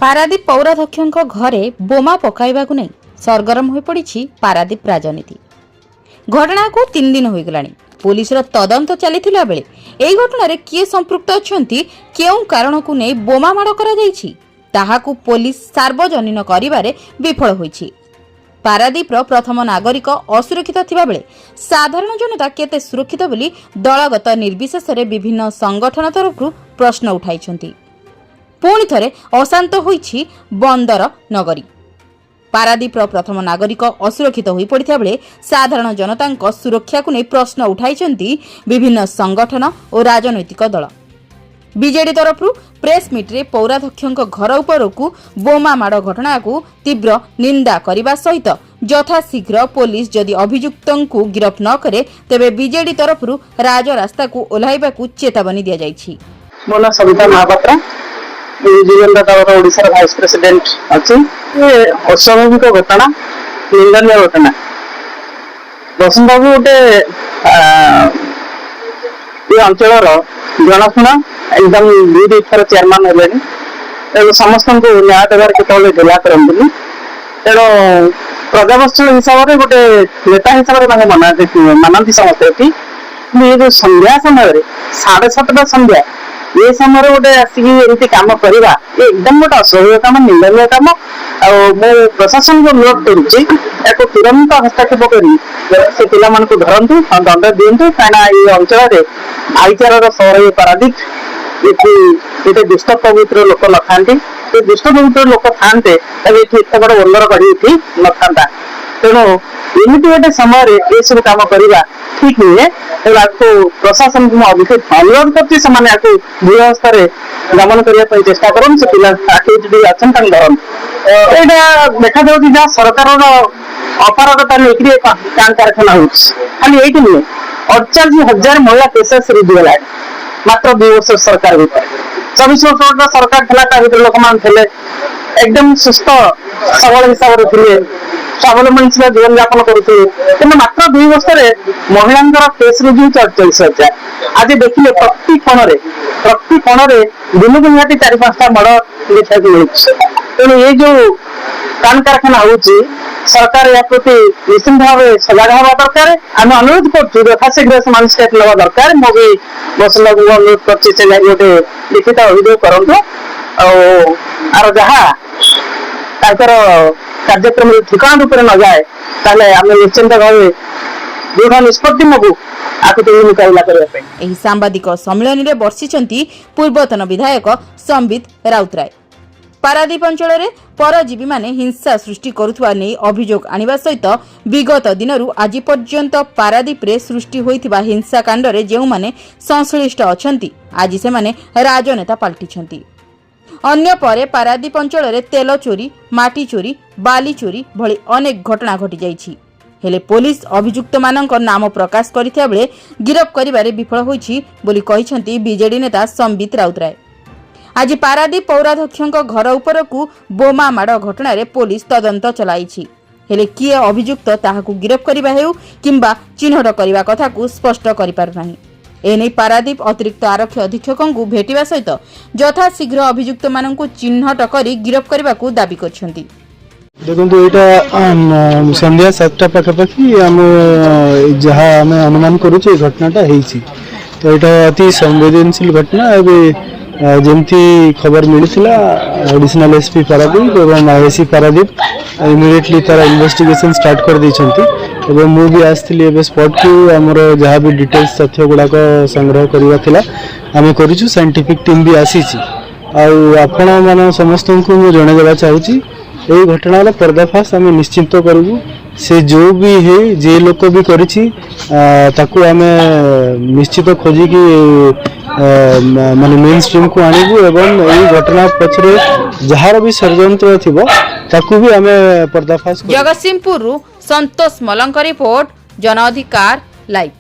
पारादीप पौराध्यक्षों घरे बोमा पकाइबाकु नहीं सरगरम हो पड़ी पारादीप राजनीति। घटना को 3 दिन हो गलानी। पुलिस तदंत चली बेले एही घटना किए संपृक्त अछंती केउ कारण को नहीं बोमा माड़ करा जायछि ताहाकु पुलिस सार्वजनीन करिबारे विफल होईछि। पारादीप प्रथम नागरिक असुरक्षित थिबा बेले साधारण जनता केते सुरक्षित बोली दलगत निर्विशेष विभिन्न संगठन तरफ प्रश्न उठाइछंती। पुणी थरे अशांत होईछि बंदर नगरी। पारादीप प्रथम नागरिक असुरक्षित होई पड़िथा बेले साधारण जनता सुरक्षा को नहीं प्रश्न उठाइछंती विभिन्न संगठन और राजनैतिक दल। बीजेडी तरफ प्रेस मीट रे पौराध्यक्षों घर उपरकू बोमा माड़ घटना को तीव्र निंदा करने सहित यथाशीघ्र पुलिस जदि अभियुक्तों को गिरफ्त न करे तेबे बीजेडी तरफ राजरास्ता को ओह्लाइबा को चेतावनी दिया जायछि। मोना सविता महापात्र जीवन ओडिशा भाइस प्रेसिडेंट अच्छी अस्वाभाविक घटना निंदनीय घटना। बसंत बाबू गोटे अंचल जनाशुना एकदम 2 थर चेयरमैन हेले समस्त को न्याय देवार केतले ढिला करते तेणु प्रजावत्सल हिसाब से गोटे नेता हिसाब से मानती समस्ते ये जो संध्या समय 7:30 संध्या ये समय गोटे आसिक कम करवा एकदम गोटे असह्य कम निंदनीय कम प्रशासन को अनुरोध करुच्ची तुरंत हस्तक्षेप कर पिला धरतु दंड दिंतु कहीं अंचल भाईचार सहर पारादीप ये दुष्ट पवित्र लोक न था दुष्ट पवित्र लोक था एत बड़ बंदर गढ़ी न था तेणु एमती गोटे समय ये सब कम करवा ठीक नुहे। प्रशासन को अनुरोध कर भूवस्था दमन करने चेष्टा कर पिला अच्छा धरन यहाँ देखा जहाँ सरकार अपारगता लेकिन कान कारखाना हो खाली ये नुहे 48,000 महिला केसेस रिजगला मात्र 2 वर्ष सरकार भर 24 वर्ष सरकार था लोक मैंने एकदम सुस्थ सबल हिसाब से स्वावलम्बी जीवन यापन करुले मात्र 2 वर्ष महिला केस रिव्यू 48,000 आज देखिए प्रति कोण दिन को निहाती 4-5टा मर्डर देखा मिलूँ। तेणु ये जो कान कारखाना हो सरकार या प्रति निश्चित भाव सजग हवा दरकार। आम अनुरोध कर यथाशीघ्र से स्टेप ना दरकार। मुझे बसंत बाबू अनुरोध कर गोटे लिखित अभियोग करूँ आर जहाँ कार्यक्रम ठिकाना रूप न जाए ताले आम निश्चिंत भाव दृढ़ निष्पत्ति नबू मुकाबला करने। सांबादिक सम्मेलन में बर्षिंट पूर्वतन विधायक संबित राउतराय। पारादीप अंचल में परजीवी माने हिंसा सृष्टि करुवा नहीं अभियोग आनिबा सहित विगत दिनरू आज पर्यंत पारादीप रे सृष्टि होइथिबा हिंसाकांड रे जेउ माने संश्लिष्ट अछंती आज से माने राजनेता पलटिछंती। अन्य परे पारादीप अंचल में तेल चोरी, माटी चोरी, बाली चोरी भली अनेक घटना घटी जाइछि। हेले पुलिस अभियुक्त मानक नाम प्रकाश करिथिया बेले गिरफ करिबारे विफल होइछि बोली कहिसंती बीजेडी नेता संबित राउतराय। आज पारादीप पौराध्यक्षों घर उपरकू बोमा माड़ घटना रे पुलिस तदंत चलाइछि। हेले किए अभियुक्त ताहाकू गिरफ करिबा हेउ किंबा चिन्हट करिबा कथा को स्पष्ट करि पारु नाही। एने पारादीप अतिरिक्त आरक्षी अधीक्षकों को भेटिबा सहित यथाशीघ्र अभियुक्त मानक चिन्हट करी गिरफ करने को दाबी करछंती। देखो यहाँ संध्या 7टा पाखापाखि आम जहाँ आम अनुमान करुचे घटनाटा होती तो यहाँ अति संवेदनशील घटना जमती खबर मिलता एडिशनल एसपी पारादीप और आईएससी पारादीप इमिडिएटली तार इन्वेस्टिगेशन स्टार्ट कर देछंती। मु भी आसती स्पॉट को आमर जहाँ भी डिटेल्स तथ्य गुड़ाक संग्रह करवा आम करूँ साइंटिफिक टीम भी आसी आपण मान समस्त को मुझे जनवा चाहूँगी यही घटनार पर्दाफाश आम निश्चिंत करूँ से जो भी है जे लोक भी करिछि ताकू आम निश्चित खोजिकी माने मेन स्ट्रीम को आनिबू एवं यही घटना पछरे जहार भी षड्यंत्र थिबो ताकू भी आम पर्दाफाश। जगतसिंहपुर संतोष मलंक रिपोर्ट जन अधिकार लाइव।